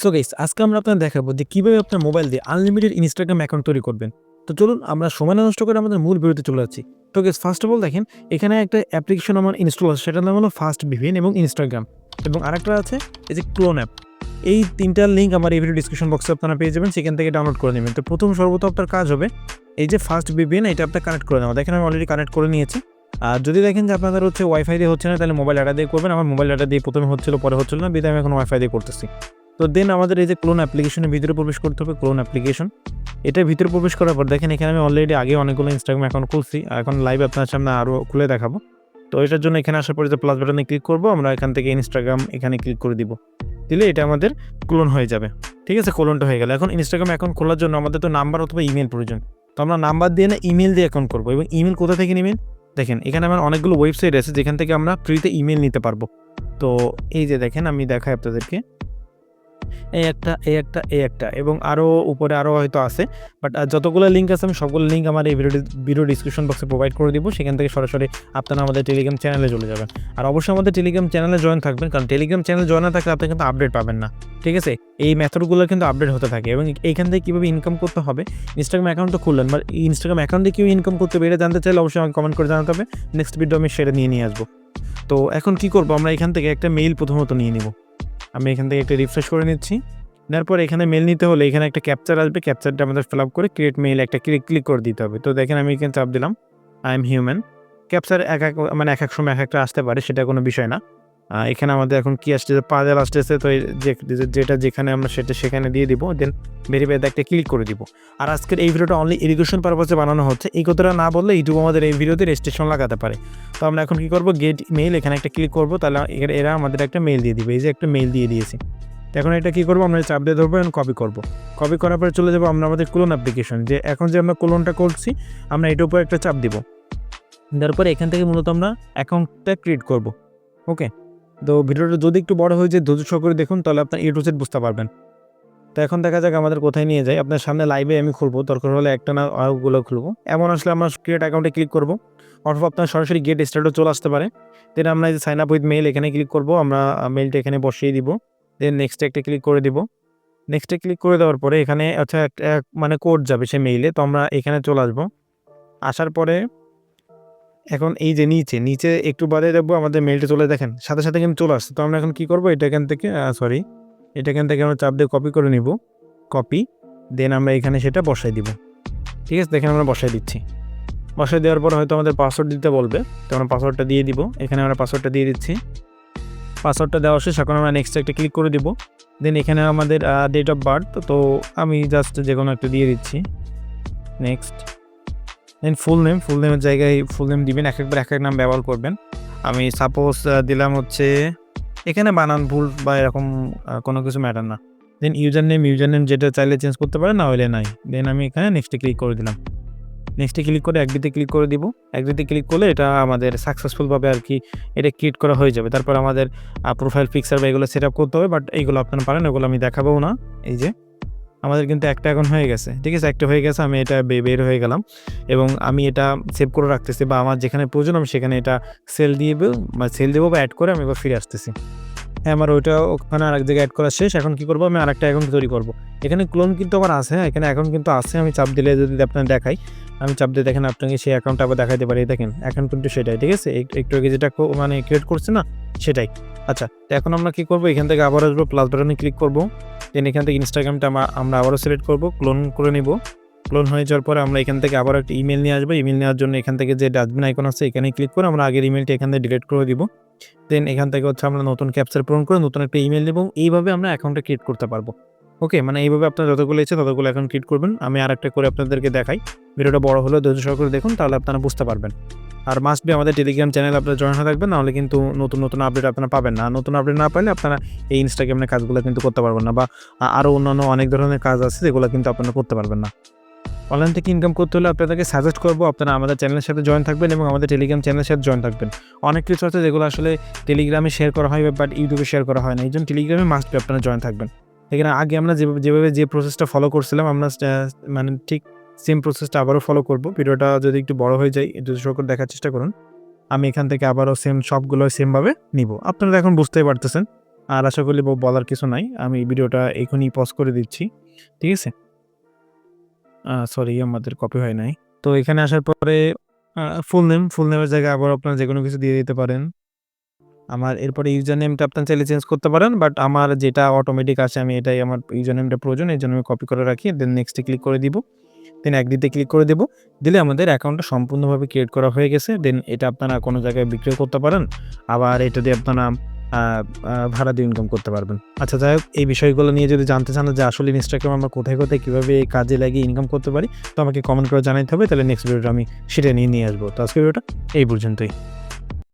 So guys আজকে আমরা আপনাদের দেখাবো যে কিভাবে আপনার মোবাইল দিয়ে আনলিমিটেড ইনস্টাগ্রাম অ্যাকাউন্ট তৈরি করবেন। তো চলুন আমরা সময় না নষ্ট করে আমাদের মূল ভিডিওতে চলে যাচ্ছি। তো গাইস ফার্স্ট অফ অল দেখেন এখানে একটা অ্যাপ্লিকেশন আমার ইনস্টল আছে, সেটার নাম হলো ফাস্ট ভিপিএন এবং ইনস্টাগ্রাম, এবং আরেকটা আছে এই যে ক্লোন অ্যাপ। এই তিনটার লিঙ্ক আমার এই ভিডিও ডিসক্রিপশন বক্সে আপনারা পেয়ে যাবেন, সেখান থেকে ডাউনলোড করে নেবেন। তো প্রথম সর্বত আপনার কাজ হবে এই যে ফাস্ট ভিপিএন, এটা আপনার কানেক্ট করে নেওয়া। দেখেন আমি অলরেডি কানেক্ট করে নিয়েছি। আর যদি দেখেন যে আপনাদের হচ্ছে ওয়াইফাই দিয়ে হচ্ছে না, তাহলে মোবাইল ডাটা দিয়ে করবেন। আমার মোবাইল ডাটা দিয়ে প্রথমে হচ্ছিল, পরে হচ্ছিল না, বিধায় আমি এখন ওয়াইফাই দিয়ে করতেছি। তো দেন আমাদের এই যে ক্লোন অ্যাপ্লিকেশনের ভিতরে প্রবেশ করতে হবে। ক্লোন অ্যাপ্লিকেশন এটার ভিতরে প্রবেশ করার পর দেখেন এখানে আমি অলরেডি আগে অনেকগুলো ইনস্টাগ্রাম অ্যাকাউন্ট খুলছি, এখন লাইভ আপনার সামনে আরও খুলে দেখাবো। তো এটার জন্য এখানে আসার পরে যে প্লাস বাটনে ক্লিক করবো, আমরা এখান থেকে ইনস্টাগ্রাম এখানে ক্লিক করে দিব, দিলে এটা আমাদের ক্লোন হয়ে যাবে। ঠিক আছে, ক্লোনটা হয়ে গেল। এখন ইনস্টাগ্রাম অ্যাকাউন্ট খোলার জন্য আমাদের তো নাম্বার অথবা ইমেল প্রয়োজন। তো আমরা নাম্বার দিয়ে না ইমেল দিয়ে অ্যাকাউন্ট করবো। এবং ইমেল কোথা থেকে নেবেন দেখেন, এখানে আমার অনেকগুলো ওয়েবসাইট আছে যেখান থেকে আমরা ফ্রিতে ইমেল নিতে পারবো। তো এই যে দেখেন আমি দেখাই আপনাদেরকে, এই একটা এবং আরও উপরে আরও হয়তো আছে, বাট যতগুলো লিঙ্ক আছে আমি সবগুলো লিঙ্ক আমার এই ভিডিও ডিসক্রিপশন বক্সে প্রোভাইড করে দিব। সেখান থেকে সরাসরি আপনারা আমাদের টেলিগ্রাম চ্যানেলে চলে যাবেন। আর অবশ্যই আমাদের টেলিগ্রাম চ্যানেলে জয়েন থাকবেন, কারণ টেলিগ্রাম চ্যানেলে জয়েন না থাকলে আপনি কিন্তু আপডেট পাবেন না। ঠিক আছে, এই মেথডগুলো কিন্তু আপডেট হতে থাকে। এবং এইখান থেকে কীভাবে ইনকাম করতে হবে, ইনস্টাগ্রাম অ্যাকাউন্ট তো খুললেন, বা ইনস্টাগ্রাম অ্যাকাউন্ট দিয়ে কীভাবে ইনকাম করতে হবে এটা জানতে চাইলে অবশ্যই আমাকে কমেন্ট করে জানাতে হবে। নেক্সট ভিডিও আমি সেটা নিয়ে আসবো। তো এখন কী করবো, আমরা এখান থেকে একটা মেইল প্রথমত নিয়ে নিব। আমি এখান থেকে একটা রিফ্রেশ করে নিচ্ছি। তারপর এখানে মেল নিতে হলে এখানে একটা ক্যাপচার আসবে, ক্যাপচারটা আমাদের ফিল আপ করে ক্রিয়েট মেইল একটা ক্লিক করে দিতে হবে। তো দেখেন আমি এখানে চাপ দিলাম আই এম হিউম্যান। ক্যাপচার এক এক সময় এক একটা আসতে পারে, সেটা কোনো বিষয় না। এখানে আমাদের এখন কি আসতেছে, পাজেল আসতেছে। তো যেটা যেখানে আমরা সেটা সেখানে দিয়ে দিব, দেন ভেরিফাইতে একটা ক্লিক করে দিব। আর আজকের এই ভিডিওটা অনলি এডুকেশন পারপাসে বানানো হচ্ছে। এই কথাটা না বললে ইউটিউব আমাদের এই ভিডিওতে রেজিস্ট্রেশন লাগাতে পারে। তো আমরা এখন কী করবো, গেট মেইল এখানে একটা ক্লিক করবো, তাহলে এরা আমাদের একটা মেইল দিয়ে দিবে। এই যে একটা মেইল দিয়ে দিয়েছি। এখন এটা কী করবো, আমরা চাপ দিয়ে ধরবো এবং কপি করবো। কপি করার পরে চলে যাবো আমরা আমাদের ক্লোন অ্যাপ্লিকেশন, যে এখন যে আমরা ক্লোনটা করছি আমরা এটার উপর একটা চাপ দিব। তারপরে এখান থেকে মূলত আমরা অ্যাকাউন্টটা ক্রিয়েট করব। ওকে, তো ভিডিওটা যদি একটু বড় হয়ে যায় ধৈর্য সহকারে দেখুন, তাহলে আপনার এ টু জেড বুঝতে পারবেন। তো এখন দেখা যাক আমাদের কোথায় নিয়ে যায়। আপনার সামনে লাইভে আমি খুলবো, দরকার হলে একটা না আরোগুলো খুলবো। এমন আসলে আমরা ক্রিয়েট অ্যাকাউন্টে ক্লিক করবো, অথবা আপনার সরাসরি গেট স্টার্টও চলে আসতে পারে। দেন আমরা এই যে সাইন আপ উইথ মেইল এখানে ক্লিক করবো, আমরা মেইলটা এখানে বসিয়ে দিব। দেন নেক্সটে একটা ক্লিক করে দিব। নেক্সটে ক্লিক করে দেওয়ার পরে এখানে আচ্ছা মানে কোড যাবে সে মেইলে। তো আমরা এখানে চলে আসবো। আসার পরে এখন এই যে নিচে একটু বাদে দেখবো আমাদের মেইলটা চলে, দেখেন সাথে সাথে কিন্তু চলে আসছে। তো আমরা এখন কী করবো, এটা এখান থেকে আমরা চাপ দিয়ে কপি করে নিব। কপি, দেন আমরা এখানে সেটা বসাই দিব। ঠিক আছে, দেখেন আমরা বসাই দিচ্ছি। বসাই দেওয়ার পর হয়তো আমাদের পাসওয়ার্ড দিতে বলবে, তো আমরা পাসওয়ার্ডটা দিয়ে দিব। এখানে আমরা পাসওয়ার্ডটা দিয়ে দিচ্ছি। পাসওয়ার্ডটা দেওয়া শেষ, এখন আমরা নেক্সট একটা ক্লিক করে দিব। দেন এখানে আমাদের ডেট অফ বার্থ, তো আমি জাস্ট যে কোনো একটা দিয়ে দিচ্ছি। নেক্সট, দেন ফুল নেমের জায়গায় ফুল নেম দিবেন, একবার এক নাম ব্যবহার করবেন। আমি সাপোজ দিলাম হচ্ছে, এখানে বানান ভুল বা এরকম কোনো কিছু ম্যাটার না। দেন ইউজার নেম যেটা চাইলে চেঞ্জ করতে পারে, না হলে নাই। দেন আমি এখানে নেক্সটে ক্লিক করে দিলাম। নেক্সটে ক্লিক করে অ্যাগ্রিতে ক্লিক করে দিব। অ্যাগ্রিতে ক্লিক করলে এটা আমাদের সাকসেসফুলভাবে আর কি এটা ক্রিয়েট করা হয়ে যাবে। তারপর আমাদের প্রোফাইল পিকচার বা এগুলো সেট আপ করতে হবে, বাট এইগুলো আপনারা পারেন, ওগুলো আমি দেখাবো না। এই যে আমাদের কিন্তু একটা এখন হয়ে গেছে। ঠিক আছে, একটা হয়ে গেছে, আমি এটা বের হয়ে গেলাম এবং আমি এটা সেভ করে রাখতেছি, বা আমার যেখানে প্রয়োজন আমি সেখানে এটা সেল দেবো বা অ্যাড করে আমি এবার ফিরে আসতেছি। হ্যাঁ, আমার ওইটা ওখানে আরেক জায়গায় অ্যাড করা শেষ। এখন কী করবো, আমি আরেকটা অ্যাকাউন্ট তৈরি করবো। এখানে ক্লোন কিন্তু আমার আছে, এখানে অ্যাকাউন্ট কিন্তু আছে। আমি চাপ দিলে যদি আপনার দেখাই, আমি চাপ দিয়ে দেখেন আপনাকে সেই অ্যাকাউন্টটা আবার দেখাইতে পারি। দেখেন অ্যাকাউন্ট কিন্তু সেটাই। ঠিক আছে, একটু আগে যেটা মানে ক্রিয়েট করছে না, সেটাই। আচ্ছা, তো এখন আমরা কী করবো, এখান থেকে আবার আসবো, প্লাস বাটনে ক্লিক করবো। দেন এখান থেকে ইনস্টাগ্রামটা আমরা আবারও সিলেক্ট করবো, ক্লোন করে নিব। ক্লোন হয়ে যাওয়ার পরে আমরা এখান থেকে আবার একটা ইমেল নিয়ে আসবো। ইমেল নেওয়ার জন্য এখান থেকে যে ডাস্টবিন আইকন আছে এখানে ক্লিক করে আমরা আগের ইমেলটা এখান থেকে ডিলিট করে দিব। দেন এখান থেকে হচ্ছে আমরা নতুন ক্যাপচার পূরণ করে নতুন একটা ইমেল নেব। এইভাবে আমরা অ্যাকাউন্টটা ক্রিয়েট করতে পারবো। ওকে, মানে এইভাবে আপনার যতগুলো ইচ্ছে ততগুলো অ্যাকাউন্ট ক্রিয়েট করবেন। আমি আরেকটা করে আপনাদেরকে দেখাই। ভিডিওটা বড় হলেও ধৈর্য সহকারে দেখুন, তাহলে আপনারা বুঝতে পারবেন। আর মাস্ট বি আমাদের টেলিগ্রাম চ্যানেল আপনারা জয়েন হয়ে থাকবেন, নাহলে কিন্তু নতুন আপডেট আপনারা পাবেন না। নতুন আপডেট না পাইলে আপনারা এই ইনস্টাগ্রামের কাজগুলো কিন্তু করতে পারবেন না, বা আরও অন্যান্য অনেক ধরনের কাজ আছে যেগুলো কিন্তু আপনারা করতে পারবেন না। অনলাইন থেকে ইনকাম করতে হলে আপনাদেরকে সাজেস্ট করবো আপনারা আমাদের চ্যানেলের সাথে জয়েন থাকবেন এবং আমাদের টেলিগ্রাম চ্যানেলের সাথে জয়েন থাকবেন। অনেক কিছু আছে যেগুলো আসলে টেলিগ্রামে শেয়ার করা হয়, বাট ইউটিউবে শেয়ার করা হয় না। এই জন্য টেলিগ্রামে মাস্ট বি আপনারা জয়েন থাকবেন। এখানে আগে আমরা যেভাবে যে প্রসেসটা ফলো করছিলাম, আমরা মানে ঠিক সেম প্রসেসটা আবারও ফলো করব। ভিডিওটা যদি একটু বড় হয়ে যায় একটু করে দেখার চেষ্টা করুন। আমি এখান থেকে আবারও সবগুলো সেমভাবে নিব। আপনারা এখন বুঝতেই পারতেছেন আর আশা করি বলার কিছু নাই। আমি ভিডিওটা এখনই পজ করে দিচ্ছি। ঠিক আছে? সরি আমাদের কপি হয় নাই। তো এখানে আসার পরে ফুল নেমের জায়গায় আবার আপনারা যেকোনো কিছু দিয়ে দিতে পারেন। আমার এরপরে ইউজার নেমটা আপনারা চাইলে চেঞ্জ করতে পারেন। বাট আমার যেটা অটোমেটিক আসে আমি এটাই আমার ইউজার নেমটা প্রয়োজন। এজন্য আমি কপি করে রাখি। দেন নেক্সট এ ক্লিক করে দিব। দেন এগ্রিতে ক্লিক করে দেব। দিলে আমাদের অ্যাকাউন্টটা সম্পূর্ণভাবে ক্রিয়েট করা হয়ে গেছে। দেন এটা আপনারা কোনো জায়গায় বিক্রিও করতে পারেন। আবার এটা দিয়ে আপনারা আ আ ভাড়া দিয়ে ইনকাম করতে পারবেন। আচ্ছা যাই হোক এই বিষয়গুলো নিয়ে যদি জানতে চান যে আসলে Instagram আমরা কোথায় কিভাবে কাজে লাগিয়ে ইনকাম করতে পারি, তো আমাকে কমেন্ট করে জানাইতে হবে। তাহলে নেক্সট ভিডিওটা আমি সেটা নিয়ে আসবো। তো আজকের ভিডিওটা এই পর্যন্তই।